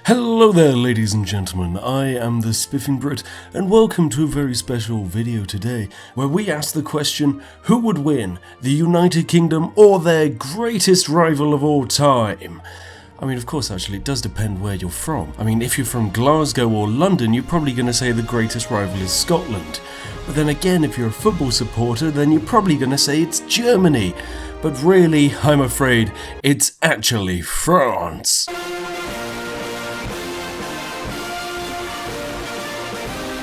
Hello there ladies and gentlemen, I am the Spiffing Brit and welcome to a very special video today where we ask the question, who would win, the United Kingdom or their greatest rival of all time? I mean, of course, actually, it does depend where you're from. I mean, if you're from Glasgow or London, you're probably going to say the greatest rival is Scotland. But then again, if you're a football supporter, then you're probably going to say it's Germany. But really, I'm afraid, it's actually France.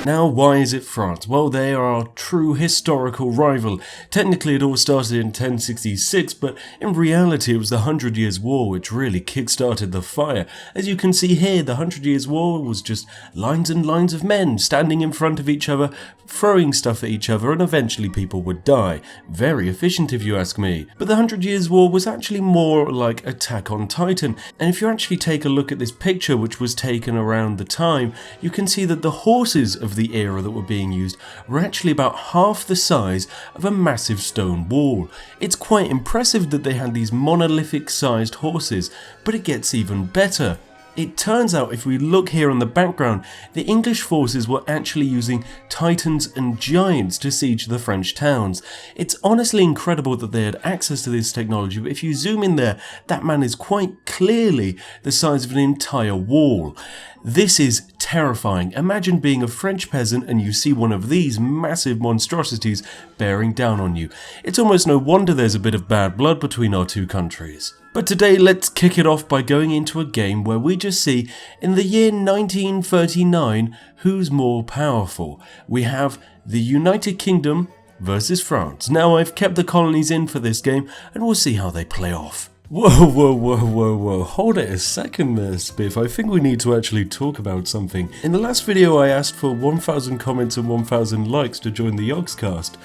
Now, why is it France? Well, they are our true historical rival. Technically, it all started in 1066, but in reality, it was the 100 Years' War which really kick-started the fire. As you can see here, the 100 Years' War was just lines and lines of men standing in front of each other, throwing stuff at each other, and eventually people would die. Very efficient if you ask me. But the 100 Years' War was actually more like Attack on Titan. And if you actually take a look at this picture which was taken around the time, you can see that the horses of the era that were being used were actually about half the size of a massive stone wall. It's quite impressive that they had these monolithic sized horses, but it gets even better. It turns out if we look here on the background, the English forces were actually using titans and giants to siege the French towns. It's honestly incredible that they had access to this technology, but if you zoom in there, that man is quite clearly the size of an entire wall. This is terrifying. Imagine being a French peasant and you see one of these massive monstrosities bearing down on you. It's almost no wonder there's a bit of bad blood between our two countries. But today let's kick it off by going into a game where we just see, in the year 1939, who's more powerful. We have the United Kingdom versus France. Now I've kept the colonies in for this game and we'll see how they play off. Whoa, hold it a second there, Spiff. I think we need to actually talk about something. In the last video I asked for 1,000 comments and 1,000 likes to join the Yogscast.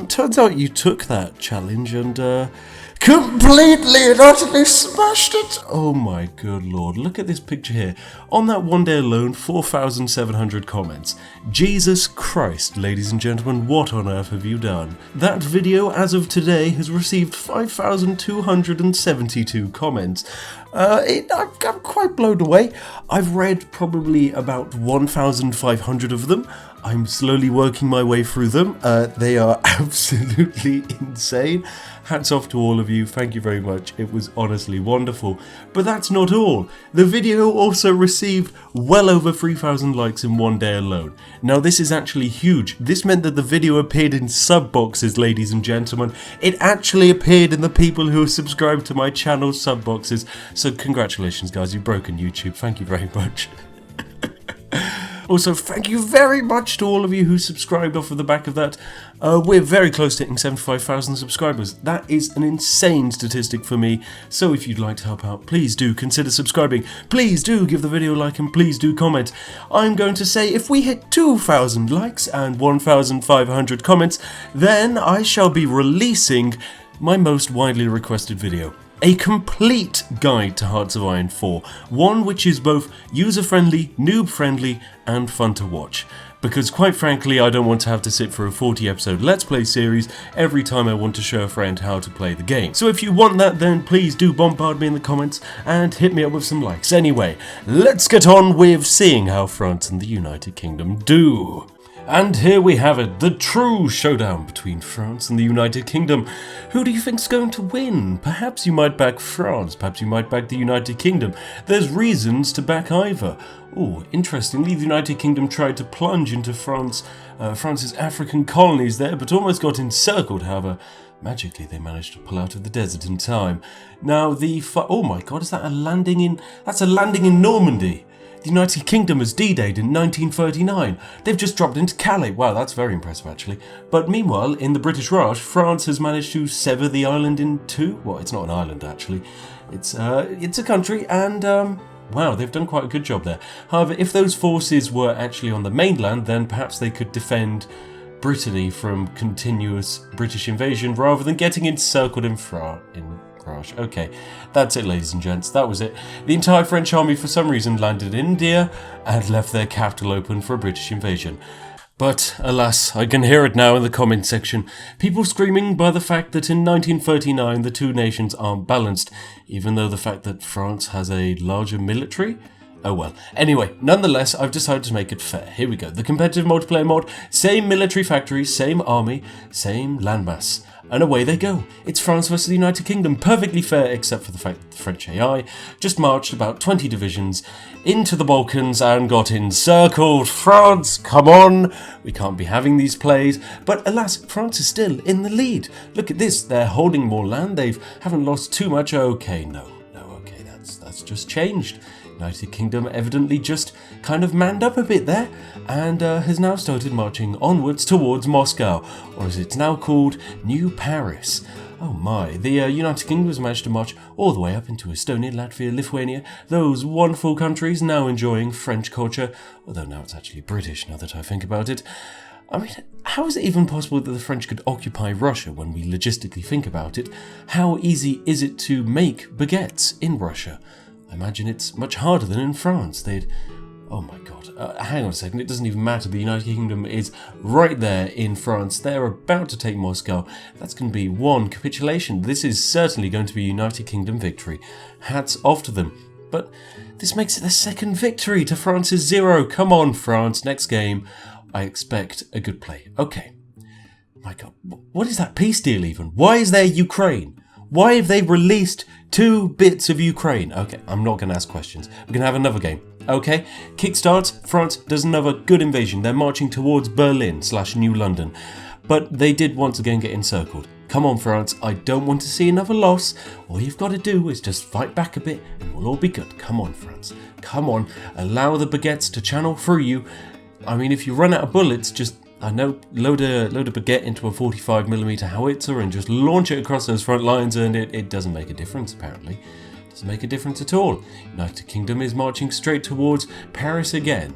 Turns out you took that challenge and completely and utterly smashed it! Oh my good lord, look at this picture here. On that one day alone, 4,700 comments. Jesus Christ, ladies and gentlemen, what on earth have you done? That video, as of today, has received 5,272 comments. I'm quite blown away. I've read probably about 1,500 of them. I'm slowly working my way through them. They are absolutely insane. Hats off to all of you, thank you very much. It was honestly wonderful. But that's not all. The video also received well over 3,000 likes in one day alone. Now this is actually huge. This meant that the video appeared in sub boxes, ladies and gentlemen. It actually appeared in the people who are subscribed to my channel's sub boxes. So congratulations guys, you've broken YouTube. Thank you very much. Also, thank you very much to all of you who subscribed off of the back of that. We're very close to hitting 75,000 subscribers. That is an insane statistic for me. So if you'd like to help out, please do consider subscribing. Please do give the video a like and please do comment. I'm going to say if we hit 2,000 likes and 1,500 comments, then I shall be releasing my most widely requested video. A complete guide to Hearts of Iron 4, one which is both user-friendly, noob-friendly, and fun to watch. Because quite frankly, I don't want to have to sit for a 40-episode Let's Play series every time I want to show a friend how to play the game. So if you want that, then please do bombard me in the comments and hit me up with some likes. Anyway, let's get on with seeing how France and the United Kingdom do. And here we have it, the true showdown between France and the United Kingdom. Who do you think's going to win? Perhaps you might back France, perhaps you might back the United Kingdom. There's reasons to back either. Oh, interestingly, the United Kingdom tried to plunge into France's African colonies there, but almost got encircled. However, magically they managed to pull out of the desert in time. Now oh my god, is that a landing in... That's a landing in Normandy. The United Kingdom has D-Day'd in 1939. They've just dropped into Calais. Wow, that's very impressive actually. But meanwhile, in the British Raj, France has managed to sever the island in two. Well, it's not an island actually. It's a country and wow, they've done quite a good job there. However, if those forces were actually on the mainland, then perhaps they could defend Brittany from continuous British invasion rather than getting encircled in Raj. Okay, that's it ladies and gents, that was it. The entire French army for some reason landed in India and left their capital open for a British invasion. But alas, I can hear it now in the comment section. People screaming by the fact that in 1939 the two nations aren't balanced, even though the fact that France has a larger military Oh well. Anyway, nonetheless, I've decided to make it fair. Here we go. The competitive multiplayer mod, same military factory, same army, same landmass. And away they go. It's France versus the United Kingdom. Perfectly fair, except for the fact that the French AI just marched about 20 divisions into the Balkans and got encircled. France, come on! We can't be having these plays. But alas, France is still in the lead. Look at this. They're holding more land. They haven't lost too much. Okay, no, okay, that's just changed. United Kingdom evidently just kind of manned up a bit there and has now started marching onwards towards Moscow, or as it's now called, New Paris. Oh my, the United Kingdom has managed to march all the way up into Estonia, Latvia, Lithuania, those wonderful countries now enjoying French culture, although now it's actually British now that I think about it. I mean, how is it even possible that the French could occupy Russia when we logistically think about it? How easy is it to make baguettes in Russia? I imagine it's much harder than in France. Oh my god, hang on a second, it doesn't even matter. The United Kingdom is right there in France. They're about to take Moscow. That's going to be one capitulation. This is certainly going to be a United Kingdom victory. Hats off to them. But this makes it the second victory to France's 0. Come on, France, next game. I expect a good play. Okay. My god, what is that peace deal even? Why is there Ukraine? Why have they released 2 bits of Ukraine? Okay, I'm not going to ask questions. We're going to have another game. Okay, kickstarts. France does another good invasion. They're marching towards Berlin/New London. But they did once again get encircled. Come on, France. I don't want to see another loss. All you've got to do is just fight back a bit and we'll all be good. Come on, France. Come on. Allow the baguettes to channel through you. I mean, if you run out of bullets, just... I know, load a baguette into a 45mm howitzer and just launch it across those front lines and it doesn't make a difference, apparently. It doesn't make a difference at all. United Kingdom is marching straight towards Paris again.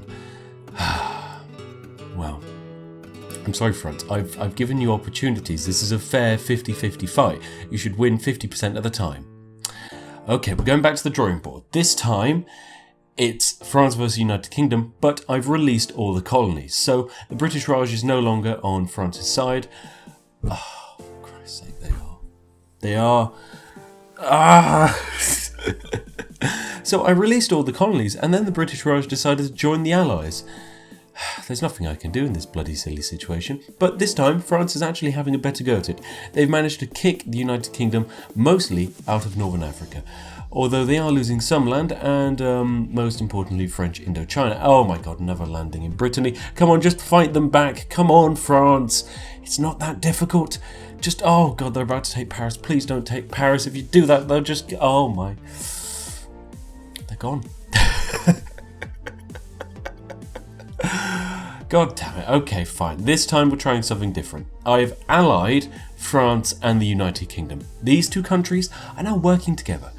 Well, I'm sorry, France. I've given you opportunities. This is a fair 50-50 fight. You should win 50% of the time. Okay, we're going back to the drawing board. This time... it's France versus United Kingdom, but I've released all the colonies. So the British Raj is no longer on France's side. Oh, for Christ's sake, they are. So I released all the colonies, and then the British Raj decided to join the Allies. There's nothing I can do in this bloody silly situation, but this time France is actually having a better go at it. They've managed to kick the United Kingdom mostly out of Northern Africa, although they are losing some land and most importantly French Indochina. Oh my god, another landing in Brittany. Come on, just fight them back. Come on, France. It's not that difficult. Just, oh god, they're about to take Paris. Please don't take Paris. If you do that, they'll just, oh my, they're gone. God damn it. Okay, fine. This time we're trying something different. I've allied France and the United Kingdom. These 2 countries are now working together.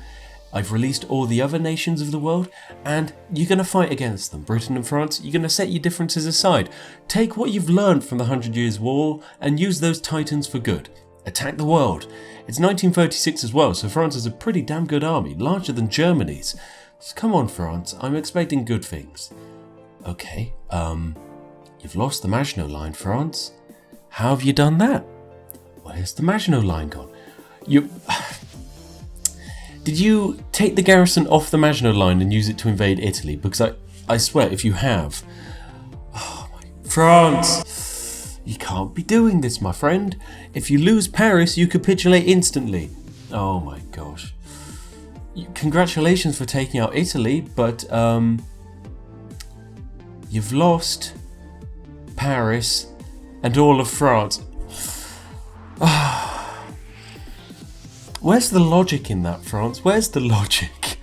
I've released all the other nations of the world, and you're going to fight against them. Britain and France, you're going to set your differences aside. Take what you've learned from the 100 Years' War and use those titans for good. Attack the world. It's 1936 as well, so France has a pretty damn good army, larger than Germany's. So come on, France, I'm expecting good things. Okay, you've lost the Maginot Line, France. How have you done that? Where's the Maginot Line gone? Did you take the garrison off the Maginot Line and use it to invade Italy? Because I swear, if you have... Oh my... France! You can't be doing this, my friend. If you lose Paris, you capitulate instantly. Oh my gosh. Congratulations for taking out Italy, but you've lost Paris and all of France. Where's the logic in that, France? Where's the logic?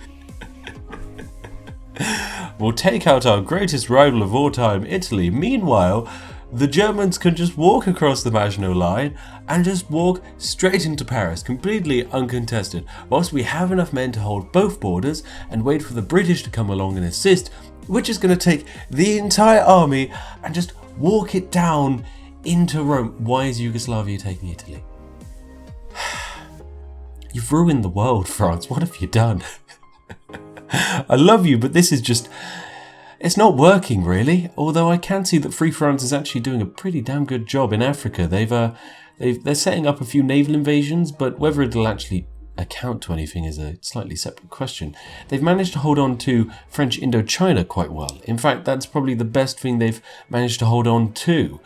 We'll take out our greatest rival of all time, Italy. Meanwhile, the Germans can just walk across the Maginot Line and just walk straight into Paris, completely uncontested, whilst we have enough men to hold both borders and wait for the British to come along and assist, which is going to take the entire army and just walk it down into Rome. Why is Yugoslavia taking Italy? You've ruined the world, France. What have you done? I love you, but this is just... It's not working, really. Although I can see that Free France is actually doing a pretty damn good job in Africa. They're setting up a few naval invasions, but whether it'll actually account to anything is a slightly separate question. They've managed to hold on to French Indochina quite well. In fact, that's probably the best thing they've managed to hold on to.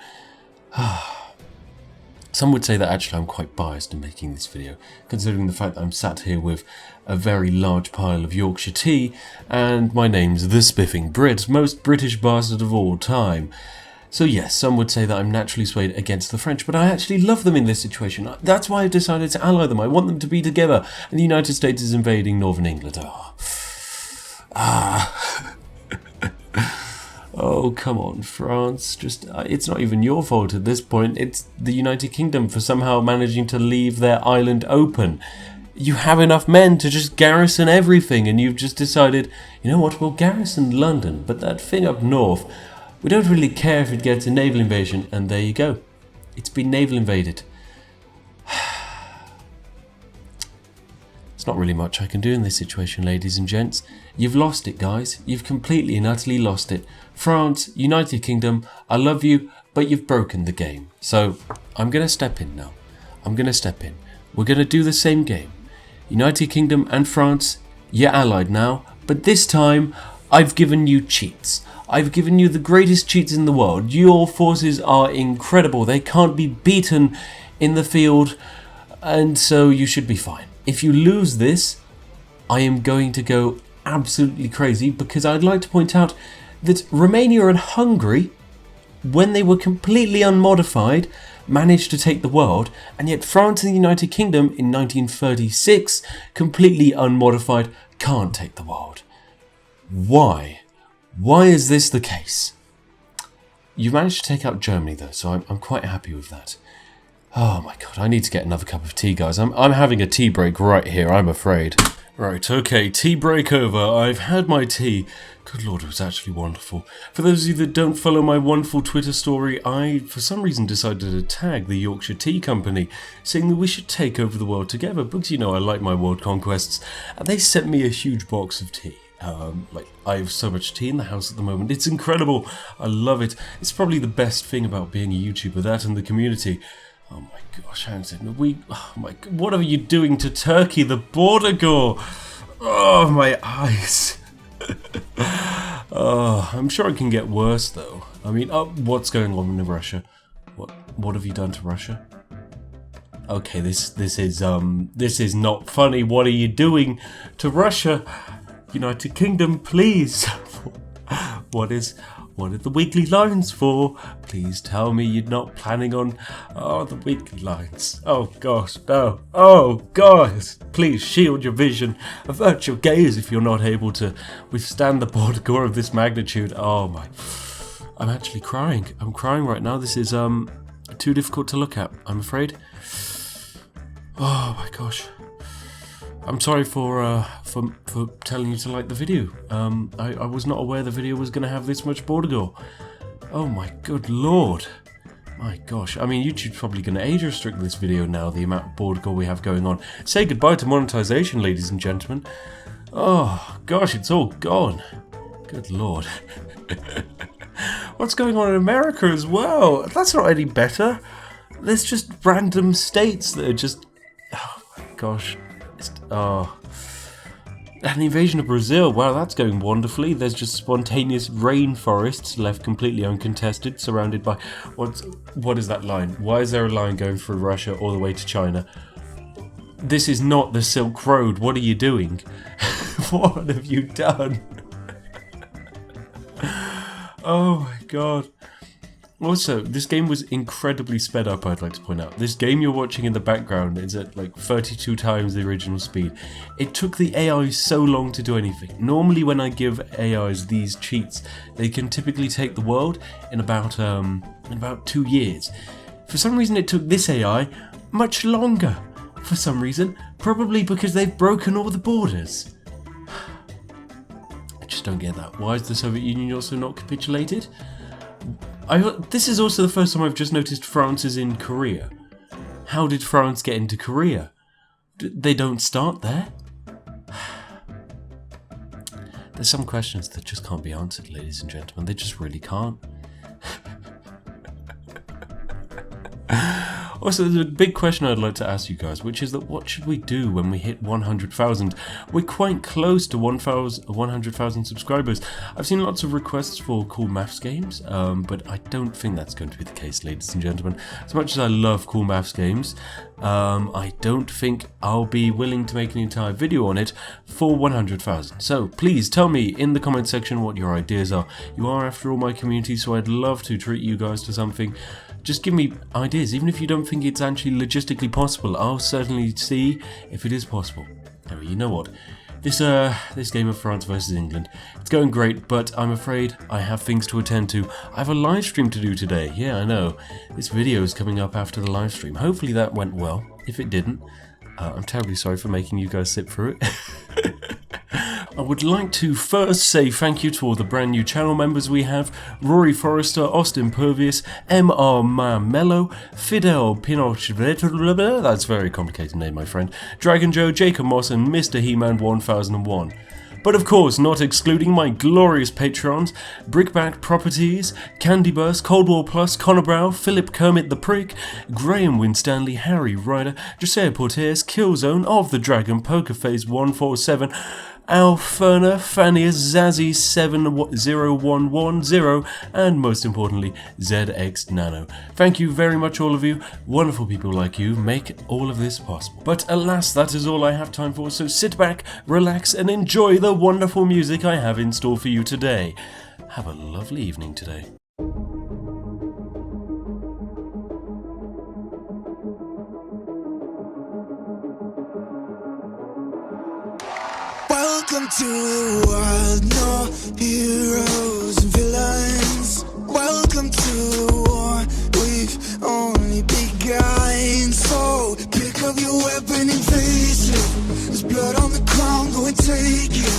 Some would say that actually I'm quite biased in making this video, considering the fact that I'm sat here with a very large pile of Yorkshire tea, and my name's the Spiffing Brit, most British bastard of all time. So yes, some would say that I'm naturally swayed against the French, but I actually love them in this situation. That's why I've decided to ally them. I want them to be together, and the United States is invading Northern England. Oh, come on, France. Just it's not even your fault at this point. It's the United Kingdom for somehow managing to leave their island open. You have enough men to just garrison everything, and you've just decided, you know what, we'll garrison London, but that thing up north, we don't really care if it gets a naval invasion, and there you go. It's been naval invaded. There's not really much I can do in this situation, ladies and gents. You've lost it, guys. You've completely and utterly lost it. France, United Kingdom, I love you, but you've broken the game. So, I'm going to step in now. I'm going to step in. We're going to do the same game. United Kingdom and France, you're allied now, but this time, I've given you cheats. I've given you the greatest cheats in the world. Your forces are incredible. They can't be beaten in the field, and so you should be fine. If you lose this, I am going to go absolutely crazy, because I'd like to point out that Romania and Hungary, when they were completely unmodified, managed to take the world, and yet France and the United Kingdom in 1936, completely unmodified, can't take the world. Why? Why is this the case? You managed to take out Germany though, so I'm quite happy with that. Oh my god, I need to get another cup of tea, guys. I'm having a tea break right here, I'm afraid. Right, okay, tea break over. I've had my tea. Good lord, it was actually wonderful. For those of you that don't follow my wonderful Twitter story, I, for some reason, decided to tag the Yorkshire Tea Company, saying that we should take over the world together, because, you know, I like my world conquests, and they sent me a huge box of tea. I have so much tea in the house at the moment. It's incredible. I love it. It's probably the best thing about being a YouTuber, that and the community. Oh my gosh, hang on a second. Oh my god, what are you doing to Turkey? The border gore. Oh, my eyes. Oh, I'm sure it can get worse though. I mean, what's going on in Russia? What have you done to Russia? Okay, this is not funny. What are you doing to Russia? United Kingdom, please. What are the weekly lines for? Please tell me you're not planning on... Oh, the weekly lines. Oh, gosh, no. Oh, guys. Please shield your vision. Avert your gaze if you're not able to withstand the border gore of this magnitude. Oh, my... I'm actually crying. I'm crying right now. This is, too difficult to look at, I'm afraid. Oh, my gosh. I'm sorry for telling you to like the video. I was not aware the video was going to have this much border gore. Oh my good lord. My gosh. I mean, YouTube's probably going to age restrict this video now, the amount of border gore we have going on. Say goodbye to monetization, ladies and gentlemen. Oh gosh, it's all gone. Good lord. What's going on in America as well? That's not any better. There's just random states that are just... Oh my gosh. Oh, and the invasion of Brazil, wow, that's going wonderfully. There's just spontaneous rainforests left completely uncontested, surrounded by... What is that line? Why is there a line going through Russia all the way to China? This is not the Silk Road. What are you doing? What have you done? Oh my god. Also, this game was incredibly sped up, I'd like to point out. This game you're watching in the background is at like 32 times the original speed. It took the AI so long to do anything. Normally when I give AIs these cheats, they can typically take the world in about 2 years. For some reason it took this AI much longer. For some reason, probably because they've broken all the borders. I just don't get that. Why is the Soviet Union also not capitulated? This is also the first time I've just noticed France is in Korea. How did France get into Korea? They don't start there? There's some questions that just can't be answered, ladies and gentlemen. They just really can't. Also, there's a big question I'd like to ask you guys, which is that what should we do when we hit 100,000? We're quite close to 100,000 subscribers. I've seen lots of requests for cool maths games, but I don't think that's going to be the case, ladies and gentlemen. As much as I love cool maths games, I don't think I'll be willing to make an entire video on it for 100,000. So please tell me in the comment section what your ideas are. You are, after all, my community, so I'd love to treat you guys to something. Just give me ideas, even if you don't think it's actually logistically possible. I'll certainly see if it is possible. Anyway, you know what? This game of France versus England, it's going great, but I'm afraid I have things to attend to. I have a live stream to do today. Yeah, I know. This video is coming up after the live stream. Hopefully that went well. If it didn't, I'm terribly sorry for making you guys sit through it. I would like to first say thank you to all the brand new channel members we have: Rory Forrester, Austin Pervious, M.R. Mello, Fidel Pinochet, that's a very complicated name, my friend, Dragon Joe, Jacob Moss, and Mr. He-Man 1001. But of course, not excluding my glorious patrons: Brickback Properties, Candy Burst, Cold War Plus, Connor Brow, Philip Kermit the Prick, Graham Winstanley, Harry Ryder, Josiah Portes, Killzone, Of the Dragon, Pokerface 147, Alferna, Fannius, Zazzy 70110, and most importantly, ZX Nano. Thank you very much, all of you. Wonderful people like you make all of this possible. But alas, that is all I have time for, so sit back, relax, and enjoy the wonderful music I have in store for you today. Have a lovely evening today. Welcome to the world, no heroes and villains. Welcome to the war, we've only begun. So pick up your weapon and face it. There's blood on the ground, go and take it.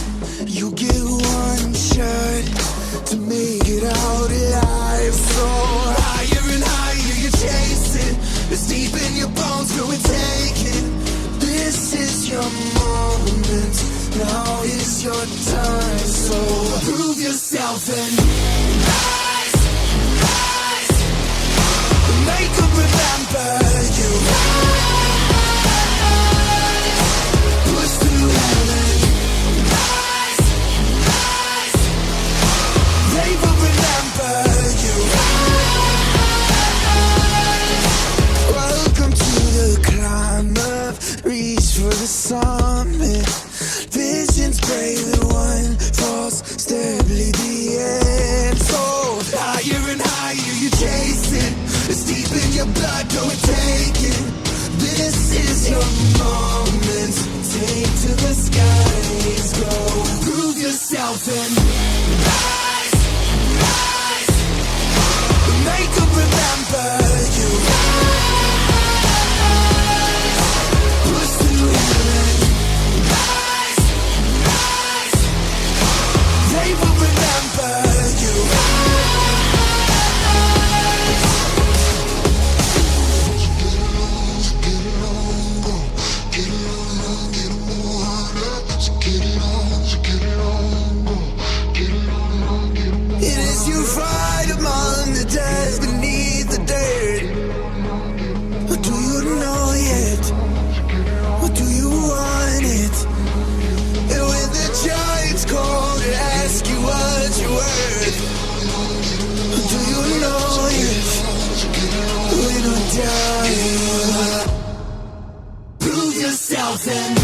You get one shot to make it out alive. So higher and higher you chase it. It's deep in your bones, go and take it. This is your moment. Now is your time, so prove yourself and rise, rise. Make them remember you. Rise, push through heaven. Rise, rise. They will remember you. Rise. Welcome to the climb up, reach for the summit. Visions brave and one false step lead the end. So higher and higher you chase it. It's deep in your blood, go and take it. This is your moment. Take to the skies, go. Prove yourself and rise, rise. Make them remember you. Push through heaven. They will remember you. It is you fight among the dead, beneath the dirt. Or do you know yet? Or do you want it? And when the giants call to ask you what you're worth, do you know if we're not dying? Prove yourself and